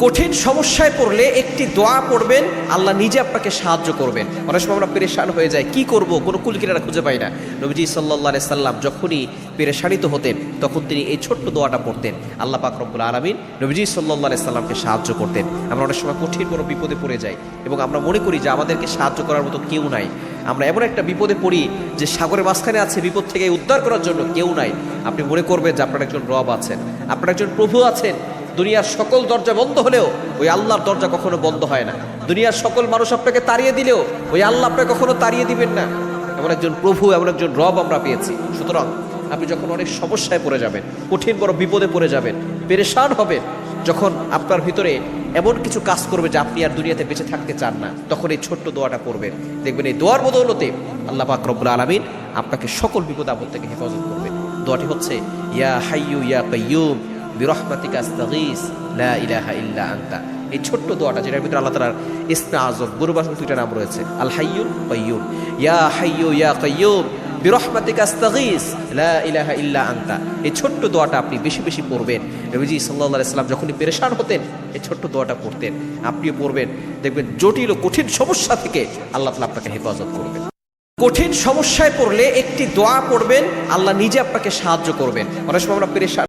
কঠিন সমস্যায় পড়লে একটি দোয়া পড়বেন, আল্লাহ নিজে আপনাকে সাহায্য করবেন। অনেক সময় আমরা পেরেশান হয়ে যাই, কি করব, কোনো কুলকিনারা খুঁজে পাই না। নবীজি সাল্লাল্লাহু আলাইহি সাল্লাম যখনই পেরেশানিত হতেন তখন তিনি এই ছোট্ট দোয়াটা পড়তেন। আল্লাহ পাক রব্বুল আলামিন নবীজি সাল্লাল্লাহু আলাইহি সাল্লামকে সাহায্য করতেন। আমরা অনেক সময় কঠিন কোনো বিপদে পড়ে যাই এবং আমরা মনে করি যে আমাদেরকে সাহায্য করার মতো কেউ নাই। আমরা এমন একটা বিপদে পড়ি যে সাগরের মাঝখানে আছে, বিপদ থেকে উদ্ধার করার জন্য কেউ নাই। আপনি মনে করবেন যে আপনার একজন রব আছেন, আপনার একজন প্রভু আছেন। দুনিয়ার সকল দরজা বন্ধ হলেও ওই আল্লাহর দরজা কখনো বন্ধ হয় না। দুনিয়ার সকল মানুষ আপনাকে তাড়িয়ে দিলেও ওই আল্লাহ আপনাকে কখনো তাড়িয়ে দিবেন না। এমন একজন প্রভু, এমন একজন রব আমরা পেয়েছি। সুতরাং আপনি যখন অনেক সমস্যায় পড়ে যাবেন, কঠিন বড় বিপদে পড়ে যাবেন, পেরেশান হবেন, যখন আপনার ভিতরে এমন কিছু কাজ করবে যে আপনি আর দুনিয়াতে বেঁচে থাকতে চান না, তখন এই ছোট্ট দোয়াটা করবেন। দেখবেন এই দোয়ার বদৌলতে আল্লাহ পাক রব্বুল আলামিন আপনাকে সকল বিপদ আপদ থেকে হেফাজত করবেন। দোয়াটি হচ্ছে ইয়া হাইয়ু ইয়া কাইয়ুম বিরহমাতিকা আস্তাগীস লা ইলাহা ইল্লা আনতা। এই ছোট্ট দোয়াটা, যেটার ভিতরে আল্লাহ তাআলার ইসমে আযম গুরুবাসন দুইটা নাম রয়েছে, আল হাইয়ুল কাইয়ুম। ইয়া হাইয়ু ইয়া কাইয়ুম বিরহমাতিকা আস্তাগীস লা ইলাহা ইল্লা আনতা। এই ছোট্ট দোয়াটা আপনি বেশি বেশি পড়বেন। নবীজি সাল্লাল্লাহু আলাইহি সাল্লাম যখনই পেরেশান হতেন এই ছোট্ট দোয়াটা পড়তেন। আপনিও পড়বেন, দেখবেন জটিল ও কঠিন সমস্যা থেকে আল্লাহ তাআলা আপনাকে হেফাজত করবেন। কঠিন সমস্যায় পড়লে একটি দোয়া পড়বেন, আল্লাহ নিজে আপনাকে সাহায্য করবেন। অনেক সময় আমরা পেরেশান